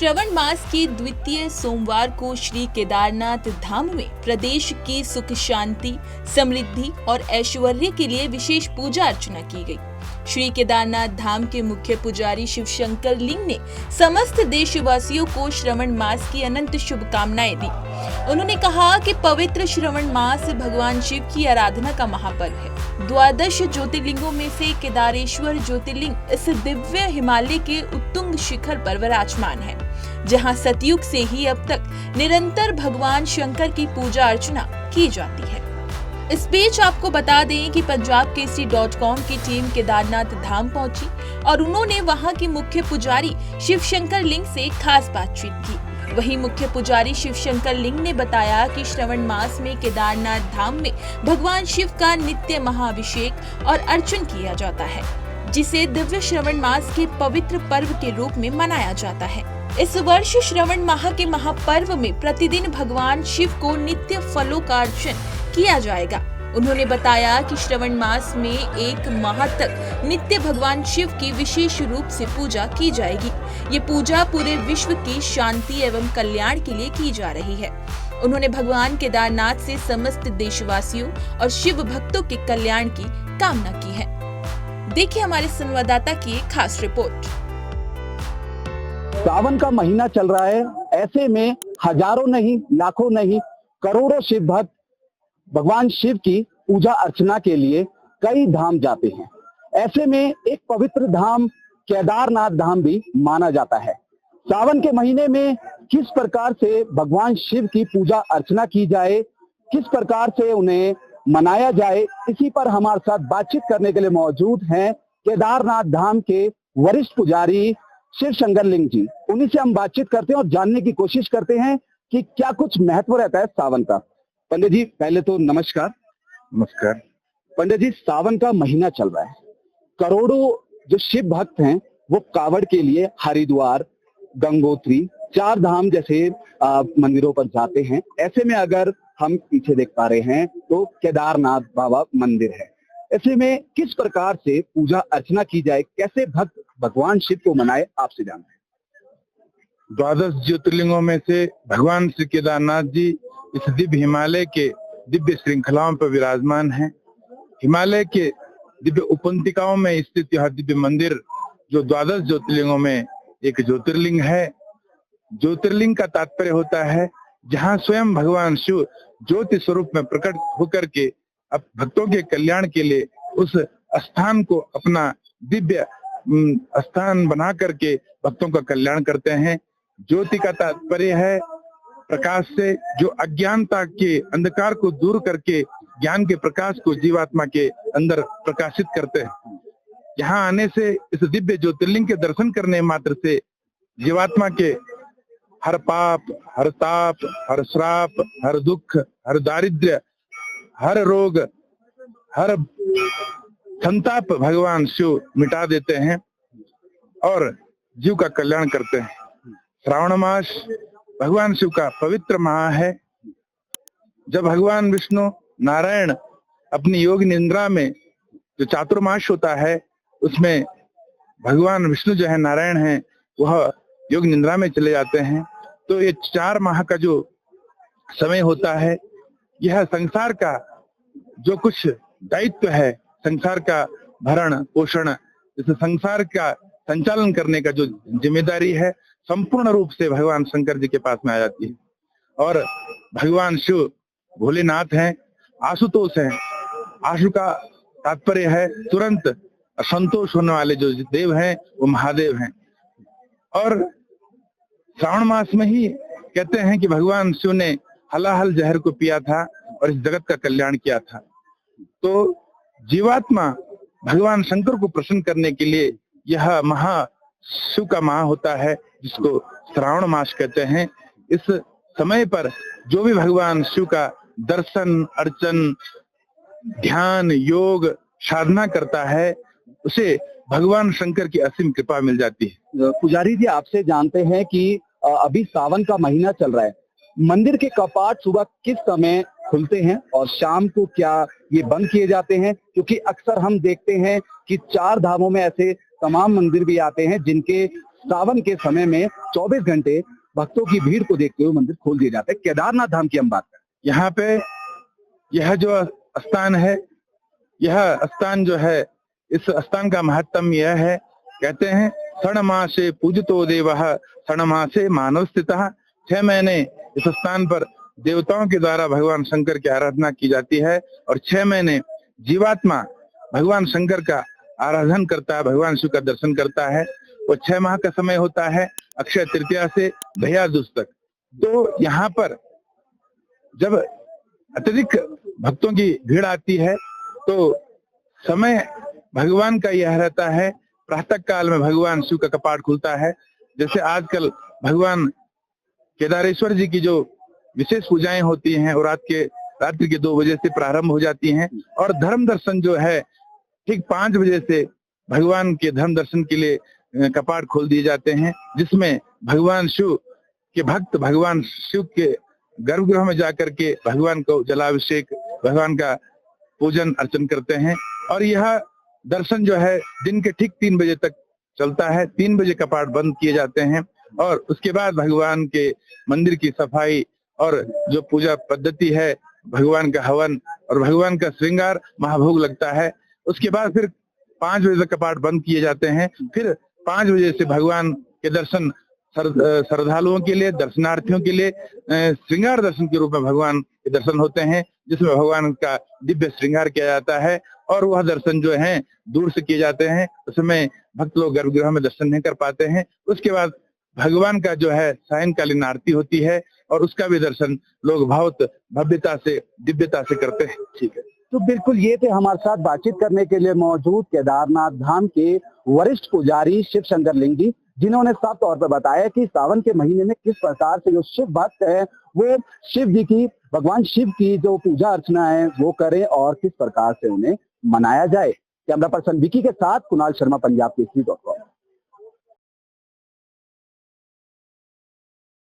श्रावण मास के द्वितीय सोमवार को श्री केदारनाथ धाम में प्रदेश की सुख शांति, समृद्धि और ऐश्वर्य के लिए विशेष पूजा अर्चना की गई। श्री केदारनाथ धाम के मुख्य पुजारी शिवशंकर लिंग ने समस्त देशवासियों को श्रावण मास की अनंत शुभकामनाएं दी। उन्होंने कहा कि पवित्र श्रावण मास भगवान शिव की आराधना का महापर्व है। 12 ज्योतिर्लिंगों में से केदारेश्वर ज्योतिर्लिंग इस दिव्य हिमालय के उत्तुंग शिखर पर विराजमान है, जहां सतयुग से ही अब तक निरंतर भगवान शंकर की पूजा अर्चना की जाती है। इस बीच आपको बता दें कि punjabkesari.com की टीम केदारनाथ धाम पहुंची और उन्होंने वहां के मुख्य पुजारी शिवशंकर लिंग से खास बातचीत की। वहीं मुख्य पुजारी शिवशंकर लिंग ने बताया कि श्रावण मास में केदारनाथ धाम में भगवान शिव का नित्य महाअभिषेक और अर्चन किया जाता है, जिसे दिव्य श्रावण मास के पवित्र पर्व के रूप में मनाया जाता है। इस वर्ष श्रावण माह के महापर्व में प्रतिदिन भगवान शिव को नित्य फलों का अर्चन किया जाएगा। उन्होंने बताया कि श्रावण मास में 1 माह तक नित्य भगवान शिव की विशेष रूप से पूजा की जाएगी। ये पूजा पूरे विश्व की शांति एवं कल्याण के लिए की जा रही है। उन्होंने भगवान केदारनाथ से समस्त देशवासियों और शिव भक्तों के कल्याण की कामना की है। देखिए हमारे संवाददाता की एक खास रिपोर्ट। सावन का महीना चल रहा है, ऐसे में हजारों नहीं, लाखों नहीं, करोड़ों शिव भक्त भगवान शिव की पूजा अर्चना के लिए कई धाम जाते हैं। ऐसे में एक पवित्र धाम केदारनाथ धाम भी माना जाता है। सावन के महीने में किस प्रकार से भगवान शिव की पूजा अर्चना की जाए, किस प्रकार से उन्हें मनाया जाए, इसी पर हमारे साथ बातचीत करने के लिए मौजूद हैं केदारनाथ धाम के वरिष्ठ पुजारी शिवशंकर लिंग जी। उन्हीं से हम बातचीत करते हैं और जानने की कोशिश करते हैं कि क्या कुछ महत्व रहता है सावन का। पंडित जी पहले तो नमस्कार। नमस्कार। पंडित जी, सावन का महीना चल रहा है, करोड़ों जो शिव भक्त हैं वो कांवड़ के लिए हरिद्वार, गंगोत्री, 4 धाम जैसे मंदिरों पर जाते हैं। ऐसे में अगर हम पीछे देख पा रहे हैं तो केदारनाथ बाबा मंदिर है। ऐसे में किस प्रकार से पूजा अर्चना की जाए, कैसे भक्त भगवान शिव को मनाए, आपसे जानना है। 12 ज्योतिर्लिंगों में से भगवान श्री केदारनाथ जी इस दिव्य हिमालय के दिव्य श्रृंखलाओं पर विराजमान हैं। हिमालय के दिव्य उपंतिकाओं में स्थित यह दिव्य मंदिर जो 12 ज्योतिर्लिंगों में एक ज्योतिर्लिंग है। ज्योतिर्लिंग का तात्पर्य होता है जहां स्वयं भगवान शिव ज्योति स्वरूप में प्रकट होकर के अब भक्तों के कल्याण के लिए उस स्थान को अपना दिव्य स्थान बना करके भक्तों का कल्याण करते हैं। ज्योति का तात्पर्य है प्रकाश से, जो अज्ञानता के अंधकार को दूर करके ज्ञान के प्रकाश को जीवात्मा के अंदर प्रकाशित करते हैं। यहाँ आने से इस दिव्य ज्योतिर्लिंग के दर्शन करने मात्र से जीवात्मा के हर पाप, हर ताप, हर श्राप, हर दुख, हर दारिद्र्य, हर रोग, हर संताप भगवान शिव मिटा देते हैं और जीव का कल्याण करते हैं। श्रावण मास भगवान शिव का पवित्र माह है। जब भगवान विष्णु नारायण अपनी योग निद्रा में, जो चातुर्मास होता है उसमें भगवान विष्णु जो है, नारायण है, वह योग निद्रा में चले जाते हैं। तो ये 4 माह का जो समय होता है, यह संसार का जो कुछ दायित्व है, संसार का भरण पोषण, इस संसार का संचालन करने का जो जिम्मेदारी है, संपूर्ण रूप से भगवान शंकर जी के पास में आ जाती है। और भगवान शिव भोलेनाथ हैं, आशुतोष हैं। आशु का तात्पर्य है तुरंत संतोष होने वाले जो देव हैं वो महादेव हैं। और श्रावण मास में ही कहते हैं कि भगवान शिव ने हलाहल जहर को पिया था और इस जगत का कल्याण किया था। तो जीवात्मा भगवान शंकर को प्रसन्न करने के लिए यह महा शिव का माह होता है, जिसको श्रावण मास कहते हैं। इस समय पर जो भी भगवान शिव का दर्शन, अर्चन, ध्यान, योग, साधना करता है, उसे भगवान शंकर की असीम कृपा मिल जाती है। पुजारी जी, आपसे जानते हैं कि अभी सावन का महीना चल रहा है, मंदिर के कपाट सुबह किस समय खुलते हैं और शाम को क्या ये बंद किए जाते हैं? क्योंकि अक्सर हम देखते हैं कि 4 धामों में ऐसे तमाम मंदिर भी आते हैं जिनके सावन के समय में 24 घंटे भक्तों की भीड़ को देखते हुए मंदिर खोल दिए जाते हैं। केदारनाथ धाम की हम बात करें, यहाँ पे यह जो स्थान है, यह स्थान जो है, इस स्थान का महत्व यह है, कहते हैं षण मासे पूजतो देवः षण मासे मानव स्थितः। 6 महीने इस स्थान पर देवताओं के द्वारा भगवान शंकर की आराधना की जाती है और 6 महीने जीवात्मा भगवान शंकर का आराधन करता है, भगवान शिव का दर्शन करता है। वो 6 माह का समय होता है, अक्षय तृतीया से भैया दूज तक। तो यहाँ पर जब अत्यधिक भक्तों की भीड़ आती है तो समय भगवान का यह रहता है, प्रातः काल में भगवान शिव का कपाट खुलता है। जैसे आजकल भगवान केदारेश्वर जी की जो विशेष पूजाएं होती हैं और रात्रि के 2 बजे से प्रारंभ हो जाती हैं और धर्म दर्शन जो है ठीक 5 बजे से भगवान के धर्म दर्शन के लिए कपाट खोल दिए जाते हैं, जिसमें भगवान शिव के भक्त भगवान शिव के गर्भगृह में जाकर के भगवान को जलाभिषेक, भगवान का पूजन अर्चन करते हैं। और यह दर्शन जो है दिन के ठीक 3 बजे तक चलता है। 3 बजे कपाट बंद किए जाते हैं और उसके बाद भगवान के मंदिर की सफाई और जो पूजा पद्धति है, भगवान का हवन और भगवान का श्रृंगार महाभोग लगता है। उसके बाद फिर 5 बजे तक कपाट बंद किए जाते हैं। फिर 5 बजे से भगवान के दर्शन श्रद्धालुओं के लिए, दर्शनार्थियों के लिए श्रृंगार दर्शन के रूप में भगवान के दर्शन होते हैं, जिसमें भगवान का दिव्य श्रृंगार किया जाता है और वह दर्शन जो है दूर से किए जाते हैं। उसमें भक्त लोग गर्भगृह में दर्शन नहीं कर पाते हैं। उसके बाद भगवान का जो है सायंकालीन आरती होती है और उसका भी दर्शन लोग बहुत भव्यता से, दिव्यता से करते हैं। ठीक है, तो बिल्कुल ये थे हमारे साथ बातचीत करने के लिए मौजूद केदारनाथ धाम के वरिष्ठ पुजारी शिव शंकर लिंग जी, जिन्होंने साफ तौर पर बताया कि सावन के महीने में किस प्रकार से जो शिव भक्त है वो शिव जी की, भगवान शिव की जो पूजा अर्चना है वो करें और किस प्रकार से उन्हें मनाया जाए। कैमरा पर्सन विकी के साथ कुणाल शर्मा, पंजाब केसरी.com।